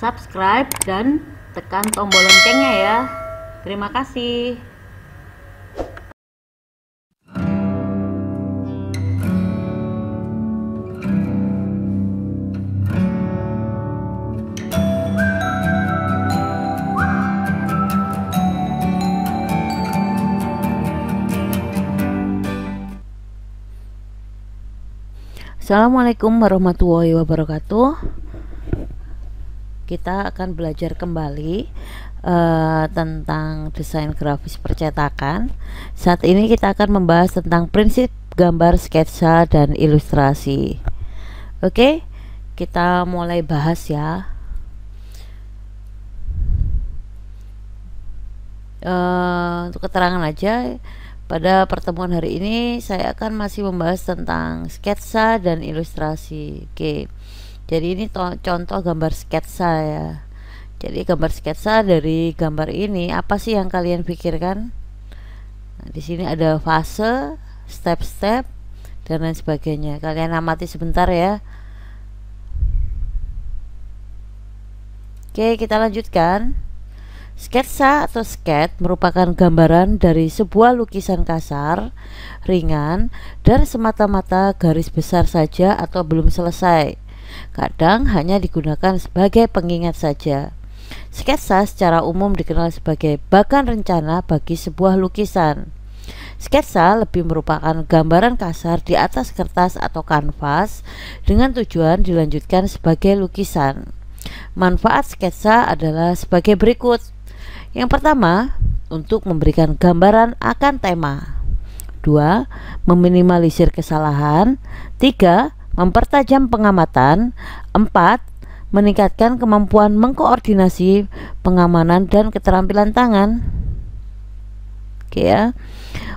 subscribe dan tekan tombol loncengnya ya. Terima kasih. Assalamualaikum warahmatullahi wabarakatuh. Kita akan belajar kembali tentang desain grafis percetakan. Saat ini kita akan membahas tentang prinsip gambar, sketsa, dan ilustrasi. Oke, kita mulai bahas ya. Untuk keterangan aja, pada pertemuan hari ini saya akan masih membahas tentang sketsa dan ilustrasi. Oke, jadi ini contoh gambar sketsa ya. Jadi gambar sketsa, dari gambar ini apa sih yang kalian pikirkan? Nah, di sini ada fase, step-step, dan lain sebagainya. Kalian amati sebentar ya. Oke, kita lanjutkan. Sketsa atau sketch merupakan gambaran dari sebuah lukisan kasar, ringan, dan semata-mata garis besar saja atau belum selesai. Kadang hanya digunakan sebagai pengingat saja. Sketsa secara umum dikenal sebagai bagan rencana bagi sebuah lukisan. Sketsa lebih merupakan gambaran kasar di atas kertas atau kanvas dengan tujuan dilanjutkan sebagai lukisan. Manfaat sketsa adalah sebagai berikut. Yang pertama, untuk memberikan gambaran akan tema. 2. Meminimalisir kesalahan. 3. Mempertajam pengamatan. 4. Meningkatkan kemampuan mengkoordinasi pengamanan dan keterampilan tangan. Oke ya.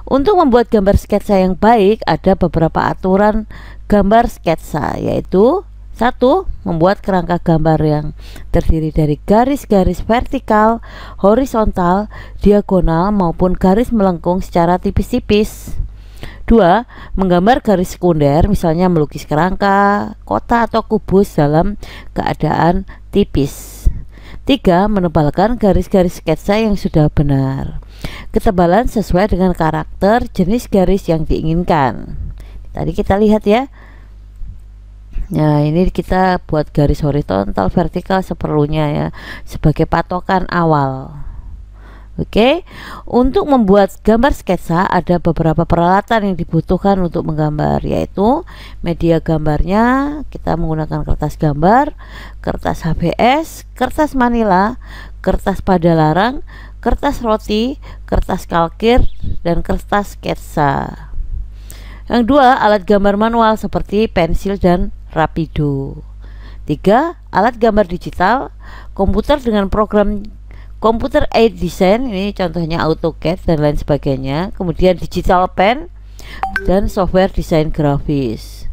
Untuk membuat gambar sketsa yang baik, ada beberapa aturan gambar sketsa, yaitu 1. Membuat kerangka gambar yang terdiri dari garis-garis vertikal, horizontal, diagonal maupun garis melengkung secara tipis-tipis. 2. Menggambar garis sekunder, misalnya melukis kerangka, kotak atau kubus dalam keadaan tipis. 3. Menebalkan garis-garis sketsa yang sudah benar. Ketebalan sesuai dengan karakter jenis garis yang diinginkan. Tadi kita lihat ya. Nah, ini kita buat garis horizontal, vertikal seperlunya ya, sebagai patokan awal. Oke, untuk membuat gambar sketsa ada beberapa peralatan yang dibutuhkan untuk menggambar, yaitu media gambarnya. Kita menggunakan kertas gambar, kertas HBS, kertas manila, kertas pada larang, kertas roti, kertas kalkir, dan kertas sketsa. Yang 2, alat gambar manual seperti pensil dan rapido. 3. Alat gambar digital, komputer dengan program komputer aid design, ini contohnya AutoCAD dan lain sebagainya. Kemudian digital pen dan software desain grafis.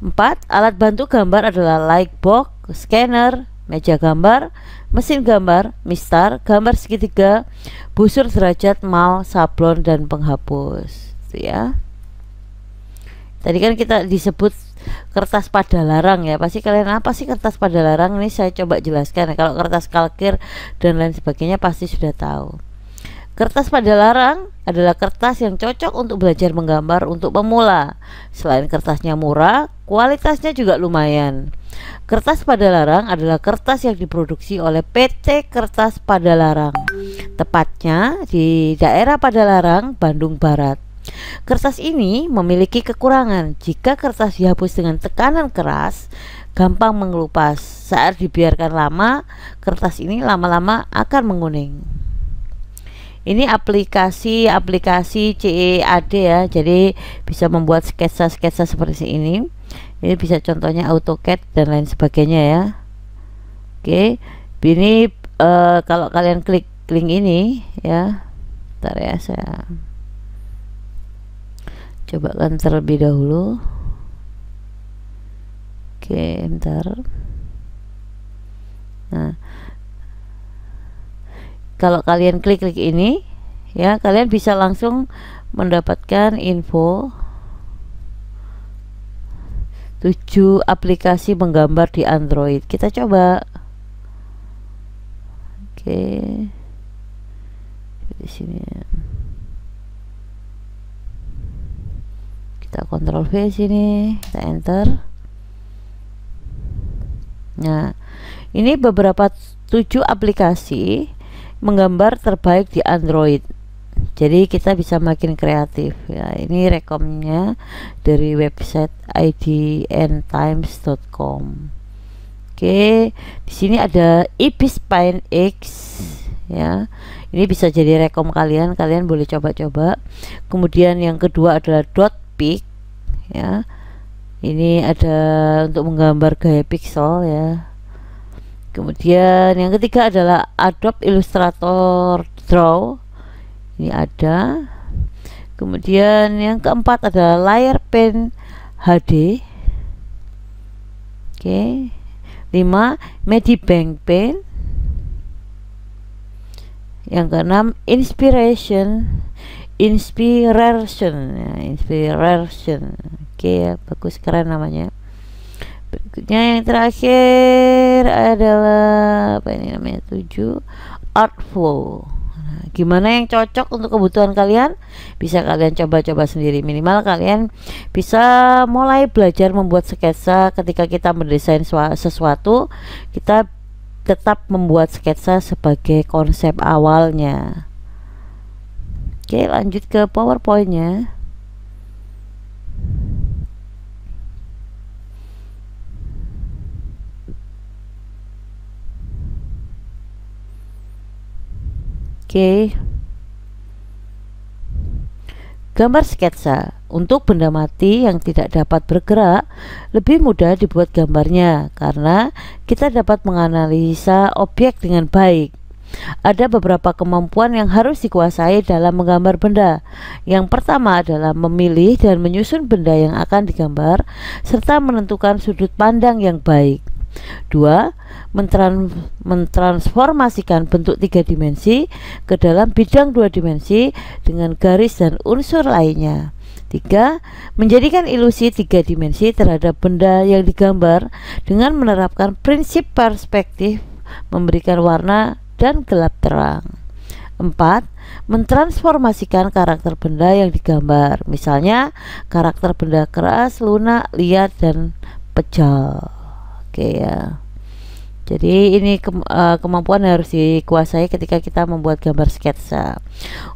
4. Alat bantu gambar adalah lightbox, scanner, meja gambar, mesin gambar, mistar, gambar segitiga, busur derajat, mal, sablon, dan penghapus. Itu ya. Tadi kan kita disebut kertas pada larang ya. Pasti kalian, apa sih kertas pada larang? Ini saya coba jelaskan ya. Kalau kertas kalkir dan lain sebagainya pasti sudah tahu. Kertas pada larang adalah kertas yang cocok untuk belajar menggambar untuk pemula. Selain kertasnya murah, kualitasnya juga lumayan. Kertas pada larang adalah kertas yang diproduksi oleh PT Kertas Pada Larang, tepatnya di daerah Padalarang, Bandung Barat. Kertas ini memiliki kekurangan. Jika kertas dihapus dengan tekanan keras, gampang mengelupas. Saat dibiarkan lama, kertas ini lama-lama akan menguning. Ini aplikasi CAD ya. Jadi bisa membuat sketsa-sketsa seperti ini. Ini bisa contohnya AutoCAD dan lain sebagainya ya. Oke, ini kalau kalian klik link ini ya. Bentar ya, saya coba kan terlebih dahulu. Oke, bentar. Nah, kalau kalian klik ini ya, kalian bisa langsung mendapatkan info 7 aplikasi menggambar di Android. Kita coba. Oke, di sini ya. Kita Ctrl V sini, kita enter. Nah, ini beberapa 7 aplikasi menggambar terbaik di Android. Jadi kita bisa makin kreatif ya. Ini rekomnya dari website idntimes.com. Oke, di sini ada Ibis Paint X ya. Ini bisa jadi rekom kalian, kalian boleh coba-coba. Kemudian yang kedua adalah Dotpic ya. Ini ada untuk menggambar gaya pixel ya. Kemudian yang ketiga adalah Adobe Illustrator Draw. Ini ada. Kemudian yang keempat adalah Layer Paint HD. Oke. 5 Medibank Paint. Yang keenam Inspiration ya, Inspiration. Oke ya, bagus, keren namanya. Berikutnya yang terakhir adalah apa ini namanya, 7 Artful. Nah, gimana yang cocok untuk kebutuhan kalian bisa kalian coba-coba sendiri. Minimal kalian bisa mulai belajar membuat sketsa. Ketika kita mendesain sesuatu, kita tetap membuat sketsa sebagai konsep awalnya. Oke, lanjut ke PowerPoint-nya. Oke. Gambar sketsa. Untuk benda mati yang tidak dapat bergerak, lebih mudah dibuat gambarnya karena kita dapat menganalisa objek dengan baik. Ada beberapa kemampuan yang harus dikuasai dalam menggambar benda. Yang pertama adalah memilih dan menyusun benda yang akan digambar serta menentukan sudut pandang yang baik. 2. Mentransformasikan bentuk 3 dimensi ke dalam bidang 2 dimensi dengan garis dan unsur lainnya. 3. Menjadikan ilusi 3 dimensi terhadap benda yang digambar dengan menerapkan prinsip perspektif, memberikan warna dan gelap terang. 4. Mentransformasikan karakter benda yang digambar, misalnya karakter benda keras, lunak, liar, dan pejal. Oke ya. Jadi ini kemampuan harus dikuasai ketika kita membuat gambar sketsa.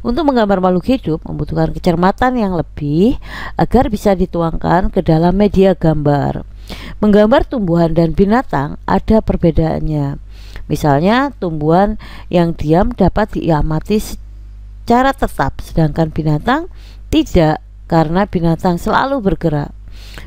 Untuk menggambar makhluk hidup membutuhkan kecermatan yang lebih agar bisa dituangkan ke dalam media gambar. Menggambar tumbuhan dan binatang ada perbedaannya. Misalnya tumbuhan yang diam dapat diamati secara tetap, sedangkan binatang tidak karena binatang selalu bergerak.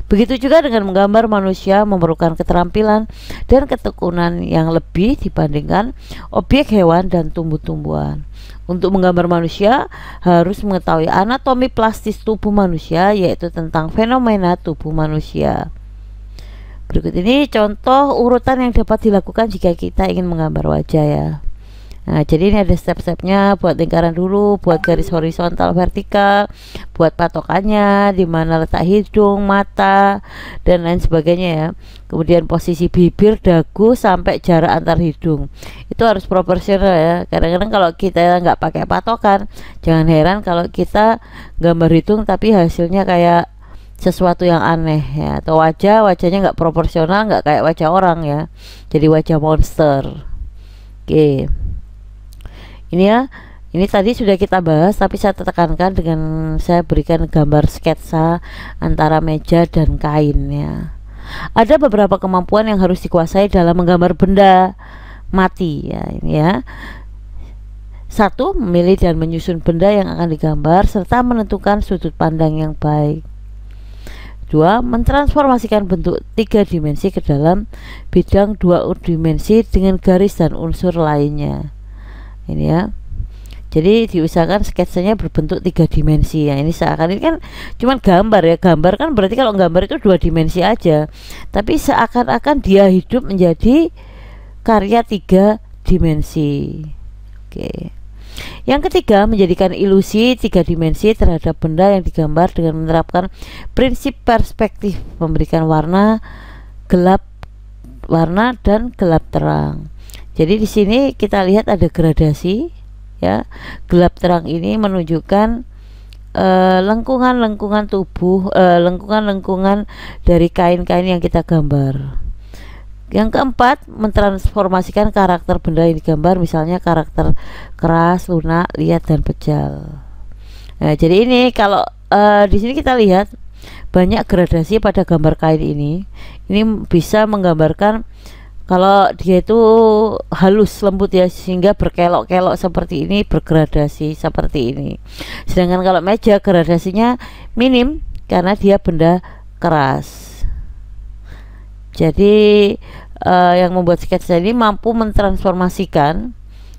Begitu juga dengan menggambar manusia memerlukan keterampilan dan ketekunan yang lebih dibandingkan objek hewan dan tumbuh-tumbuhan. Untuk menggambar manusia harus mengetahui anatomi plastis tubuh manusia, yaitu tentang fenomena tubuh manusia. Berikut ini contoh urutan yang dapat dilakukan jika kita ingin menggambar wajah ya. Nah, jadi ini ada step-stepnya. Buat lingkaran dulu, buat garis horizontal vertikal, buat patokannya, di mana letak hidung, mata, dan lain sebagainya ya. Kemudian posisi bibir, dagu, sampai jarak antar hidung. Itu harus proporsional ya. Kadang-kadang kalau kita nggak pakai patokan, jangan heran kalau kita gambar hidung tapi hasilnya kayak sesuatu yang aneh ya. Atau wajahnya nggak proporsional, nggak kayak wajah orang ya. Jadi wajah monster. Oke. Ini ya, ini tadi sudah kita bahas, tapi saya tekankan dengan saya berikan gambar sketsa antara meja dan kain ya. Ada beberapa kemampuan yang harus dikuasai dalam menggambar benda mati ya, ini ya. 1. Memilih dan menyusun benda yang akan digambar serta menentukan sudut pandang yang baik. 2. Mentransformasikan bentuk 3 dimensi ke dalam bidang 2 dimensi dengan garis dan unsur lainnya. Ini ya, jadi diusahakan sketsanya berbentuk 3 dimensi ya. Ini seakan ini kan cuman gambar ya. Gambar kan berarti kalau gambar itu 2 dimensi aja, tapi seakan-akan dia hidup menjadi karya 3 dimensi. Oke. Yang ketiga, menjadikan ilusi 3 dimensi terhadap benda yang digambar dengan menerapkan prinsip perspektif, memberikan warna dan gelap terang. Jadi di sini kita lihat ada gradasi ya. Gelap terang ini menunjukkan lengkungan-lengkungan tubuh, lengkungan-lengkungan dari kain-kain yang kita gambar. Yang keempat, mentransformasikan karakter benda yang digambar, misalnya karakter keras, lunak, liat, dan pejal. Nah, jadi ini kalau di sini kita lihat banyak gradasi pada gambar kain ini. Ini bisa menggambarkan kalau dia itu halus lembut ya, sehingga berkelok-kelok seperti ini, bergradasi seperti ini. Sedangkan kalau meja gradasinya minim karena dia benda keras. Jadi yang membuat sketsa ini mampu mentransformasikan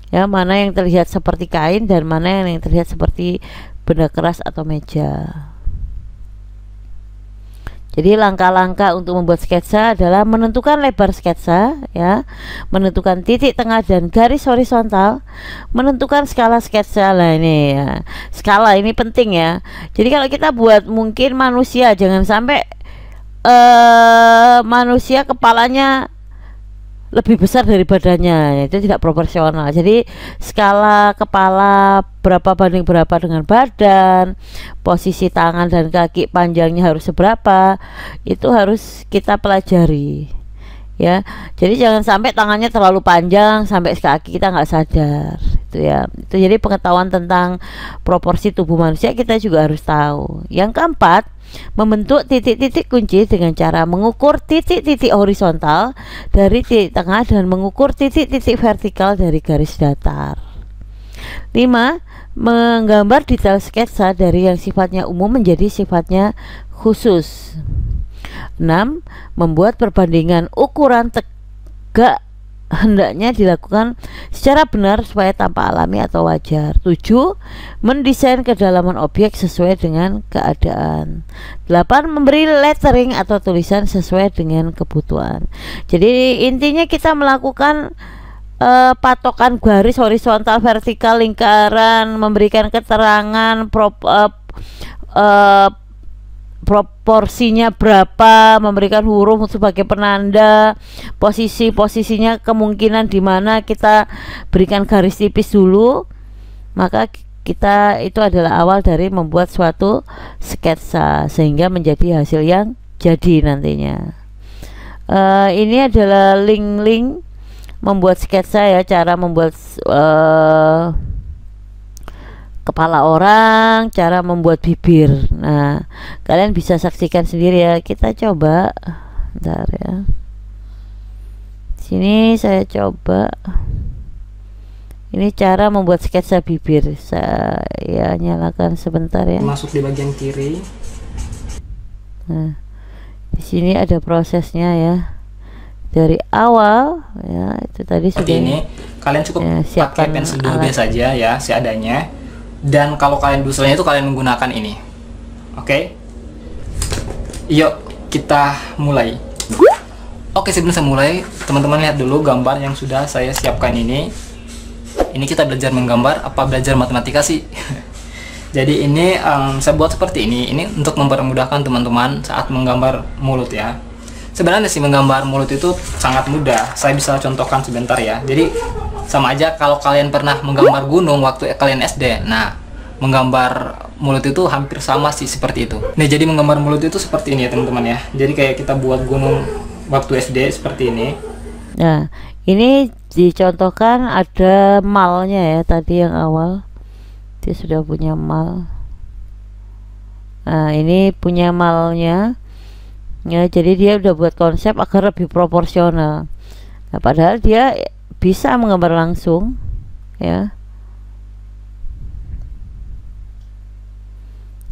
ya, mana yang terlihat seperti kain dan mana yang terlihat seperti benda keras atau meja. Jadi langkah-langkah untuk membuat sketsa adalah menentukan lebar sketsa ya, menentukan titik tengah dan garis horizontal, menentukan skala sketsa. Lah ini ya, skala ini penting ya. Jadi kalau kita buat mungkin manusia, jangan sampai manusia kepalanya lebih besar dari badannya, itu tidak proporsional. Jadi skala kepala berapa banding berapa dengan badan, posisi tangan dan kaki panjangnya harus seberapa, itu harus kita pelajari ya. Jadi jangan sampai tangannya terlalu panjang sampai kaki kita nggak sadar itu ya. Itu jadi pengetahuan tentang proporsi tubuh manusia kita juga harus tahu. Yang keempat, membentuk titik-titik kunci dengan cara mengukur titik-titik horizontal dari titik tengah dan mengukur titik-titik vertikal dari garis datar. 5. Menggambar detail sketsa dari yang sifatnya umum menjadi sifatnya khusus. 6. Membuat perbandingan ukuran tegak hendaknya dilakukan secara benar supaya tampak alami atau wajar. 7. Mendesain kedalaman objek sesuai dengan keadaan. 8. Memberi lettering atau tulisan sesuai dengan kebutuhan. Jadi intinya kita melakukan patokan garis horizontal, vertikal, lingkaran, memberikan keterangan proporsinya berapa, memberikan huruf sebagai penanda, posisinya kemungkinan di mana kita berikan garis tipis dulu, maka kita itu adalah awal dari membuat suatu sketsa sehingga menjadi hasil yang jadi nantinya. Ini adalah link-link membuat sketsa ya, cara membuat kepala orang, cara membuat bibir. Nah, kalian bisa saksikan sendiri ya. Kita coba, bentar ya. Sini saya coba. Ini cara membuat sketsa bibir. Saya nyalakan sebentar ya. Masuk di bagian kiri. Nah, di sini ada prosesnya ya. Dari awal ya, itu tadi seperti sudah. Ini kalian cukup ya, pakai pensil 2B saja ya, seadanya. Dan kalau kalian duselnya itu kalian menggunakan ini. Oke. Yuk kita mulai. Oke, sebelum saya mulai, teman-teman lihat dulu gambar yang sudah saya siapkan ini. Ini kita belajar menggambar apa belajar matematika sih? Jadi ini saya buat seperti ini. Ini untuk mempermudahkan teman-teman saat menggambar mulut ya. Sebenarnya sih menggambar mulut itu sangat mudah. Saya bisa contohkan sebentar ya. Jadi sama aja kalau kalian pernah menggambar gunung waktu kalian SD. Nah, menggambar mulut itu hampir sama sih seperti itu. Nah, jadi menggambar mulut itu seperti ini ya teman-teman ya. Jadi kayak kita buat gunung waktu SD seperti ini. Nah, ini dicontohkan ada malnya ya tadi yang awal. Dia sudah punya mal. Nah, ini punya malnya. Ya, jadi dia udah buat konsep agar lebih proporsional. Nah, padahal dia bisa menggambar langsung ya.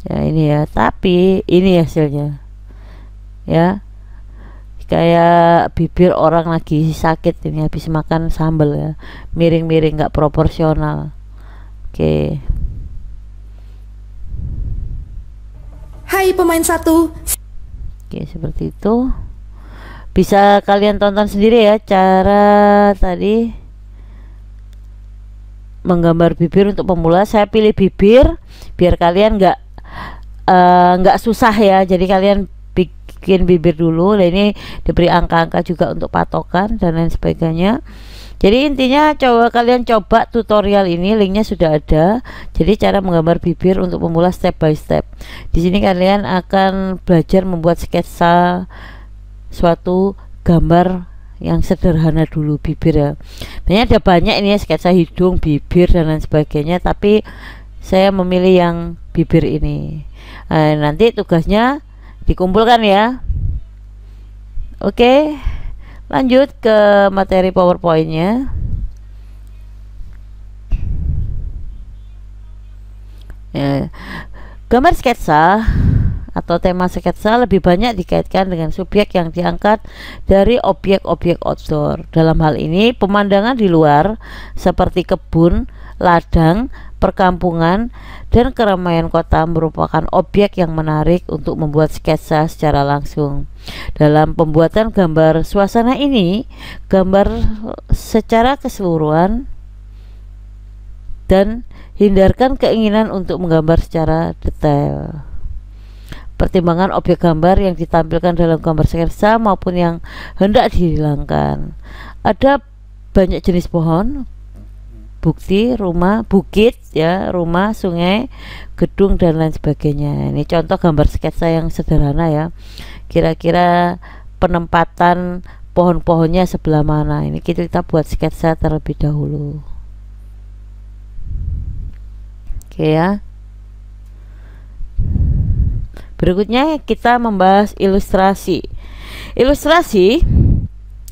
Ya ini ya, tapi ini hasilnya ya, kayak bibir orang lagi sakit ini habis makan sambal ya, miring-miring nggak proporsional. Oke. Hai pemain satu. Oke, seperti itu. Bisa kalian tonton sendiri ya cara tadi menggambar bibir untuk pemula. Saya pilih bibir biar kalian nggak susah ya. Jadi kalian bikin bibir dulu. Nah, ini diberi angka-angka juga untuk patokan dan lain sebagainya. Jadi intinya kalian coba tutorial ini, linknya sudah ada. Jadi cara menggambar bibir untuk pemula step by step. Di sini kalian akan belajar membuat sketsa suatu gambar yang sederhana dulu, bibir ya. Banyak ada banyak ini ya, sketsa hidung, bibir dan lain sebagainya, tapi saya memilih yang bibir ini. Nanti tugasnya dikumpulkan ya. Oke, lanjut ke materi PowerPoint-nya. Gambar sketsa atau tema sketsa lebih banyak dikaitkan dengan subjek yang diangkat dari objek-objek outdoor. Dalam hal ini, pemandangan di luar seperti kebun, ladang, perkampungan, dan keramaian kota merupakan objek yang menarik untuk membuat sketsa secara langsung. Dalam pembuatan gambar suasana ini, gambar secara keseluruhan dan hindarkan keinginan untuk menggambar secara detail. Pertimbangan objek gambar yang ditampilkan dalam gambar sketsa maupun yang hendak dihilangkan. Ada banyak jenis pohon, bukti, rumah, bukit ya, rumah, sungai, gedung dan lain sebagainya. Ini contoh gambar sketsa yang sederhana ya. Kira-kira penempatan pohon-pohonnya sebelah mana. Ini kita buat sketsa terlebih dahulu. Oke ya. Berikutnya kita membahas ilustrasi. Ilustrasi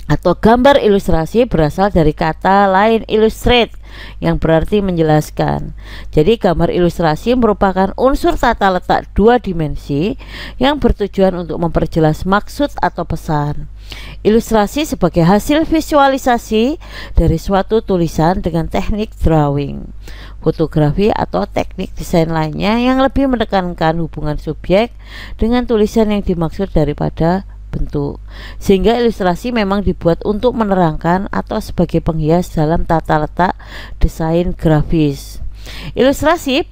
atau gambar ilustrasi berasal dari kata lain illustrate yang berarti menjelaskan. Jadi gambar ilustrasi merupakan unsur tata letak dua dimensi yang bertujuan untuk memperjelas maksud atau pesan. Ilustrasi sebagai hasil visualisasi dari suatu tulisan dengan teknik drawing, fotografi atau teknik desain lainnya yang lebih menekankan hubungan subjek dengan tulisan yang dimaksud daripada bentuk, sehingga ilustrasi memang dibuat untuk menerangkan atau sebagai penghias dalam tata letak desain grafis. Ilustrasi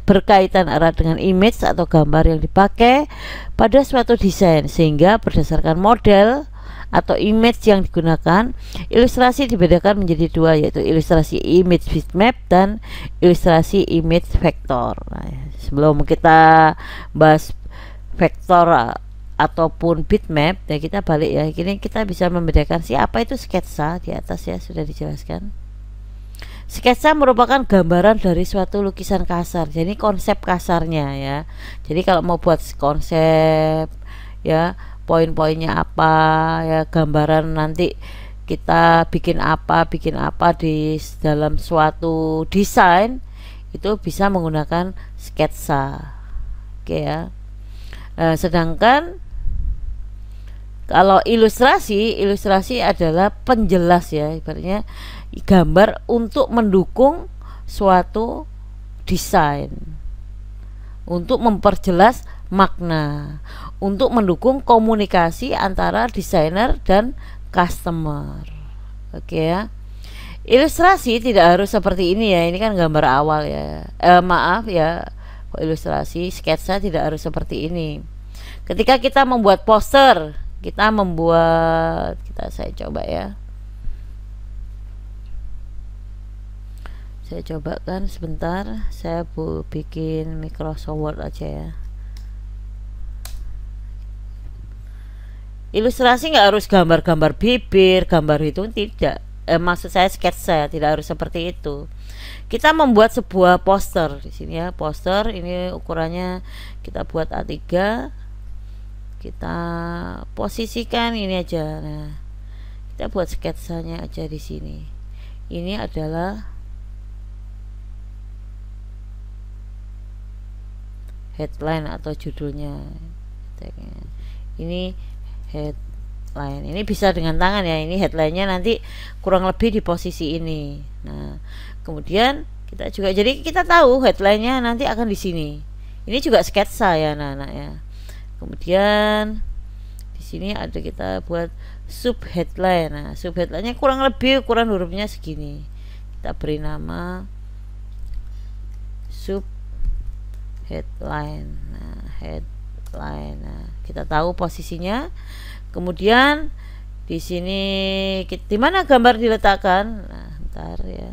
berkaitan erat dengan image atau gambar yang dipakai pada suatu desain, sehingga berdasarkan model atau image yang digunakan, ilustrasi dibedakan menjadi dua, yaitu ilustrasi image bitmap dan ilustrasi image vektor. Nah, sebelum kita bahas vektor ataupun bitmap, ya kita balik ya. Kini kita bisa membedakan siapa itu sketsa. Di atas ya sudah dijelaskan. Sketsa merupakan gambaran dari suatu lukisan kasar. Jadi konsep kasarnya ya. Jadi kalau mau buat konsep ya, poin-poinnya apa ya, gambaran nanti kita bikin apa di dalam suatu desain, itu bisa menggunakan sketsa. Oke ya. Sedangkan kalau ilustrasi adalah penjelas ya, ibaratnya gambar untuk mendukung suatu desain, untuk memperjelas makna, untuk mendukung komunikasi antara desainer dan customer. Oke ya. Ilustrasi tidak harus seperti ini ya, ini kan gambar awal ya. Maaf ya, ilustrasi sketsa tidak harus seperti ini. Ketika kita membuat poster, saya coba ya, saya cobakan sebentar. Saya bikin Microsoft Word aja ya. Ilustrasi nggak harus gambar-gambar bibir, gambar itu tidak. Maksud saya sketsa tidak harus seperti itu. Kita membuat sebuah poster di sini ya, poster ini ukurannya kita buat A3. Kita posisikan ini aja. Nah, kita buat sketsanya aja di sini. Ini adalah headline atau judulnya. Ini headline. Ini bisa dengan tangan ya. Ini headline-nya nanti kurang lebih di posisi ini. Nah, kemudian kita juga, jadi kita tahu headline-nya nanti akan di sini. Ini juga sketsa ya anak-anak ya. Kemudian di sini ada kita buat sub headline. Nah, sub headline-nya kurang lebih ukuran hurufnya segini. Kita beri nama sub headline. Nah, headline. Nah, kita tahu posisinya. Kemudian Di sini di mana gambar diletakkan? Nah, bentar ya.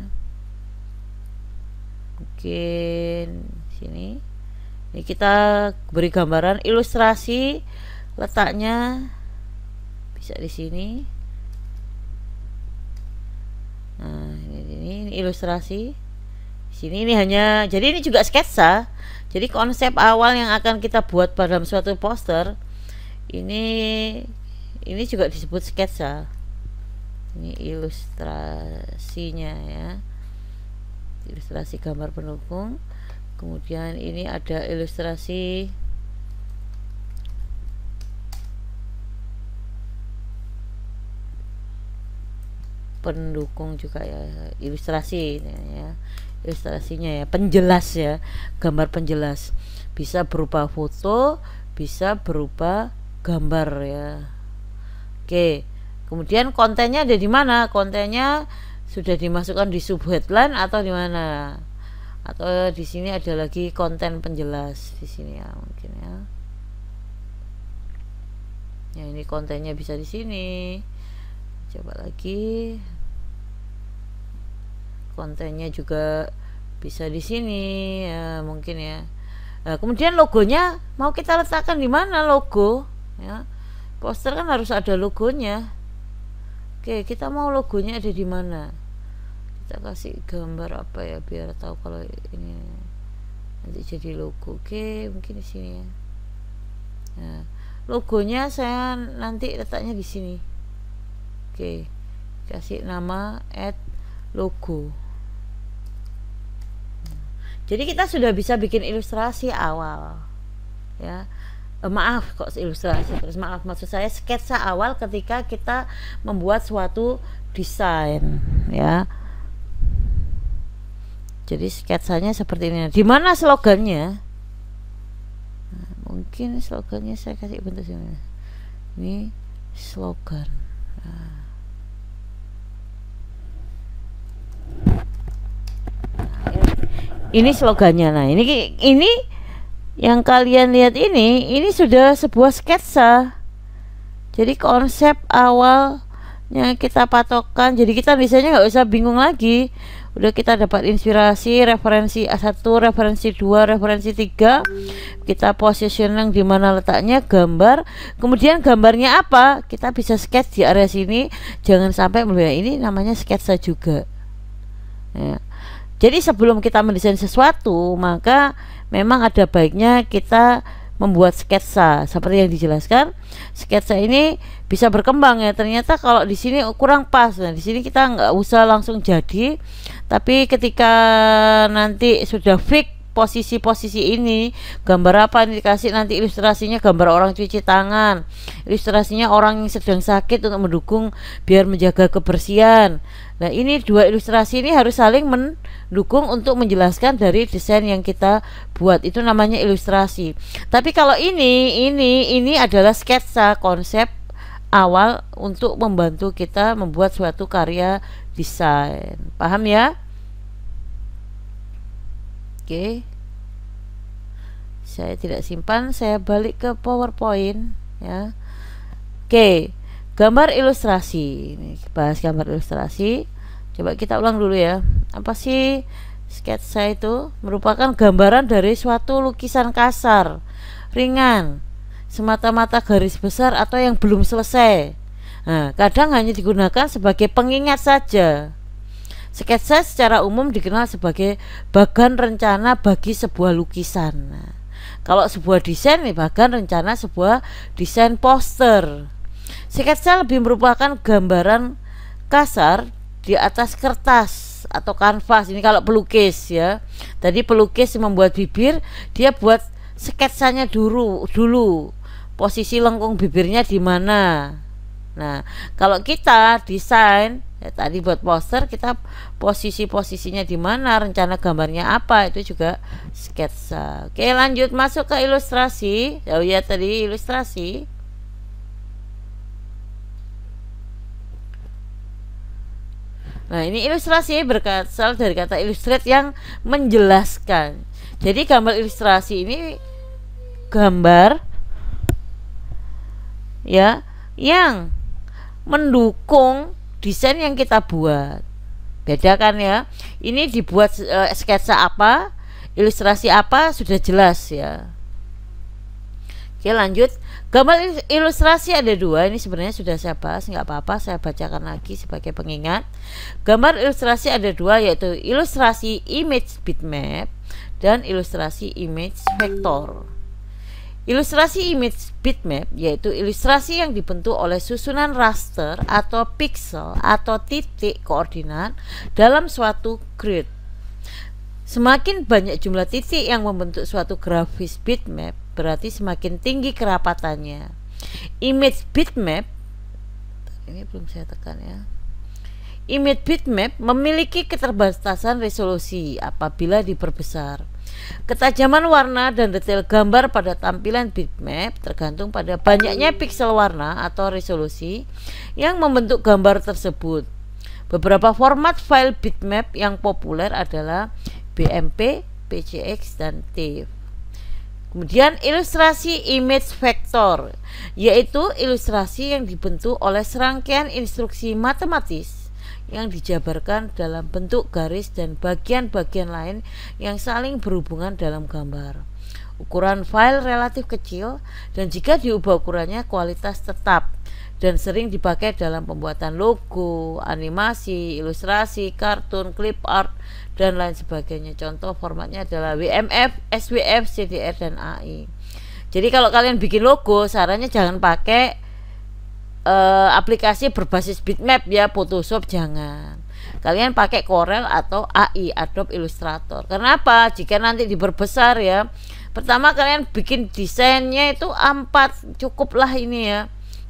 Mungkin sini. Ini kita beri gambaran ilustrasi, letaknya bisa di sini. Nah, ini ilustrasi. Di sini ini hanya, jadi ini juga sketsa. Jadi konsep awal yang akan kita buat pada suatu poster ini juga disebut sketsa. Ini ilustrasinya ya. Ilustrasi gambar pendukung. Kemudian ini ada ilustrasi pendukung juga ya, ilustrasi ya, ilustrasinya ya, penjelas ya, gambar penjelas, bisa berupa foto, bisa berupa gambar ya. Oke, kemudian kontennya ada di mana? Kontennya sudah dimasukkan di subheadline atau di mana? Atau di sini ada lagi konten penjelas di sini ya, mungkin ya. Ya, ini kontennya bisa di sini. Coba lagi, kontennya juga bisa di sini ya, mungkin ya. Nah, kemudian logonya mau kita letakkan di mana logo ya? Poster kan harus ada logonya. Oke, kita mau logonya ada di mana? Kita kasih gambar apa ya biar tahu kalau ini nanti jadi logo. Oke, mungkin di sini ya. Nah, logonya saya nanti letaknya di sini. Oke, kasih nama @logo. Jadi kita sudah bisa bikin ilustrasi awal ya. Maaf kok ilustrasi terus, maaf, maksud saya sketsa awal ketika kita membuat suatu desain ya. Jadi sketsanya seperti ini. Di mana slogannya? Nah, mungkin slogannya saya kasih bentuk sini. Ini slogan. Nah, ini slogannya. Nah, ini yang kalian lihat ini sudah sebuah sketsa. Jadi konsep awalnya kita patokkan. Jadi kita desainnya nggak usah bingung lagi. Udah kita dapat inspirasi, referensi A1, referensi 2, referensi 3. Kita positioning di mana letaknya, gambar. Kemudian gambarnya apa? Kita bisa sketch di area sini. Jangan sampai melihat ini namanya sketsa juga. Ya. Jadi sebelum kita mendesain sesuatu, maka memang ada baiknya kita membuat sketsa seperti yang dijelaskan. Sketsa ini bisa berkembang ya. Ternyata kalau di sini kurang pas. Nah, di sini kita nggak usah langsung jadi, tapi ketika nanti sudah fix posisi-posisi ini, gambar apa ini dikasih, nanti ilustrasinya gambar orang cuci tangan, ilustrasinya orang yang sedang sakit untuk mendukung biar menjaga kebersihan. Nah, ini dua ilustrasi ini harus saling mendukung untuk menjelaskan dari desain yang kita buat. Itu namanya ilustrasi. Tapi kalau ini adalah sketsa, konsep awal untuk membantu kita membuat suatu karya desain. Paham ya? Oke. Saya tidak simpan, saya balik ke PowerPoint ya. Oke. Gambar ilustrasi. Ini bahas gambar ilustrasi. Coba kita ulang dulu ya. Apa sih sketsa itu? Merupakan gambaran dari suatu lukisan kasar, ringan, semata-mata garis besar atau yang belum selesai. Nah, kadang hanya digunakan sebagai pengingat saja. Sketsa secara umum dikenal sebagai bagan rencana bagi sebuah lukisan. Nah, kalau sebuah desain nih, bagan rencana sebuah desain poster. Sketsa lebih merupakan gambaran kasar di atas kertas atau kanvas. Ini kalau pelukis ya. Tadi pelukis membuat bibir, dia buat sketsanya dulu. Posisi lengkung bibirnya di mana. Nah, kalau kita desain ya, tadi buat poster kita posisi-posisinya di mana, rencana gambarnya apa, itu juga sketsa. Oke, lanjut masuk ke ilustrasi. Oh ya, tadi ilustrasi. Nah, ini ilustrasi berasal dari kata illustrate yang menjelaskan. Jadi gambar ilustrasi ini gambar ya yang mendukung desain yang kita buat. Beda kan ya, ini dibuat sketsa apa, ilustrasi apa, sudah jelas ya. Oke, lanjut. Gambar ilustrasi ada dua, ini sebenarnya sudah saya bahas, nggak apa-apa saya bacakan lagi sebagai pengingat. Gambar ilustrasi ada dua, yaitu ilustrasi image bitmap dan ilustrasi image vektor. Ilustrasi image bitmap yaitu ilustrasi yang dibentuk oleh susunan raster atau pixel atau titik koordinat dalam suatu grid. Semakin banyak jumlah titik yang membentuk suatu grafis bitmap, berarti semakin tinggi kerapatannya. Image bitmap, ini belum saya tekan ya. Image bitmap memiliki keterbatasan resolusi apabila diperbesar. Ketajaman warna dan detail gambar pada tampilan bitmap tergantung pada banyaknya piksel warna atau resolusi yang membentuk gambar tersebut. Beberapa format file bitmap yang populer adalah BMP, PCX, dan TIFF. Kemudian ilustrasi image vektor, yaitu ilustrasi yang dibentuk oleh serangkaian instruksi matematis yang dijabarkan dalam bentuk garis dan bagian-bagian lain yang saling berhubungan dalam gambar. Ukuran file relatif kecil dan jika diubah ukurannya kualitas tetap dan sering dipakai dalam pembuatan logo, animasi, ilustrasi, kartun, clip art, dan lain sebagainya. Contoh formatnya adalah WMF, SWF, CDR, dan AI. Jadi kalau kalian bikin logo, sarannya jangan pakai aplikasi berbasis bitmap ya, Photoshop jangan. Kalian pakai Corel atau AI, Adobe Illustrator. Kenapa? Jika nanti diperbesar ya, pertama kalian bikin desainnya itu A4 cukuplah ini ya.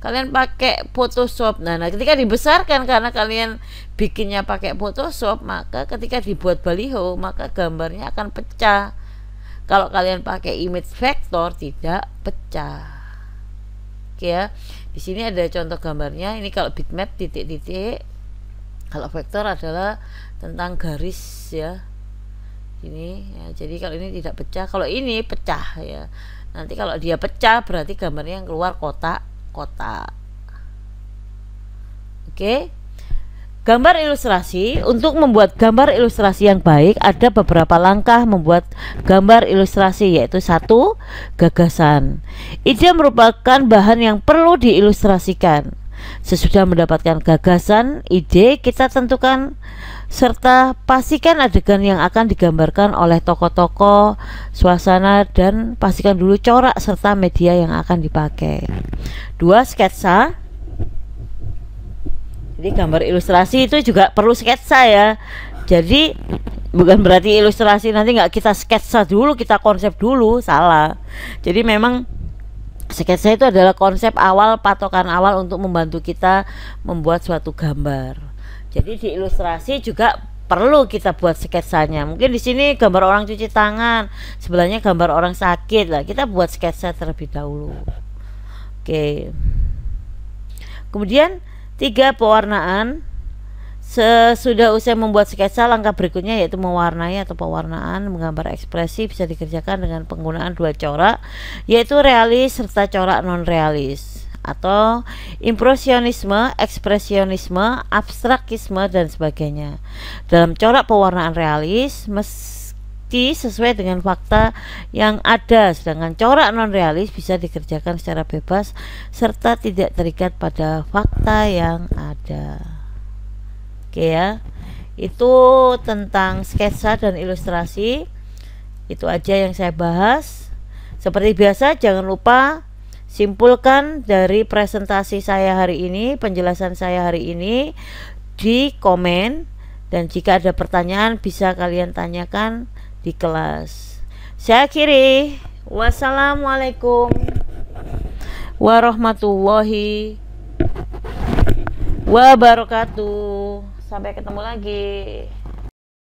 Kalian pakai Photoshop. Nah, ketika dibesarkan karena kalian bikinnya pakai Photoshop, maka ketika dibuat baliho, maka gambarnya akan pecah. Kalau kalian pakai image vektor tidak pecah. Oke ya. Di sini ada contoh gambarnya. Ini kalau bitmap titik-titik. Kalau vektor adalah tentang garis ya. Ini ya, jadi kalau ini tidak pecah, kalau ini pecah ya. Nanti kalau dia pecah berarti gambarnya yang keluar kotak-kotak. Oke. Gambar ilustrasi. Untuk membuat gambar ilustrasi yang baik ada beberapa langkah membuat gambar ilustrasi, yaitu 1. Gagasan. Ide merupakan bahan yang perlu diilustrasikan. Sesudah mendapatkan gagasan, ide kita tentukan serta pastikan adegan yang akan digambarkan oleh tokoh-tokoh, suasana, dan pastikan dulu corak serta media yang akan dipakai. 2. Sketsa. Jadi gambar ilustrasi itu juga perlu sketsa ya. Jadi bukan berarti ilustrasi nanti nggak kita sketsa dulu, kita konsep dulu, salah. Jadi memang sketsa itu adalah konsep awal, patokan awal untuk membantu kita membuat suatu gambar. Jadi di ilustrasi juga perlu kita buat sketsanya. Mungkin di sini gambar orang cuci tangan, sebelahnya gambar orang sakit lah. Kita buat sketsa terlebih dahulu. Oke. Kemudian 3. Pewarnaan. Sesudah usai membuat sketsa, langkah berikutnya yaitu mewarnai atau pewarnaan. Menggambar ekspresi bisa dikerjakan dengan penggunaan 2 corak, yaitu realis serta corak non realis, atau impresionisme, ekspresionisme, abstrakisme, dan sebagainya. Dalam corak pewarnaan realis mesti sesuai dengan fakta yang ada, sedangkan corak non realis bisa dikerjakan secara bebas serta tidak terikat pada fakta yang ada. Oke ya, itu tentang sketsa dan ilustrasi. Itu aja yang saya bahas. Seperti biasa, jangan lupa simpulkan dari presentasi saya hari ini, penjelasan saya hari ini di komen, dan jika ada pertanyaan bisa kalian tanyakan di kelas. Saya akhiri. Wassalamualaikum warahmatullahi wabarakatuh. Sampai ketemu lagi.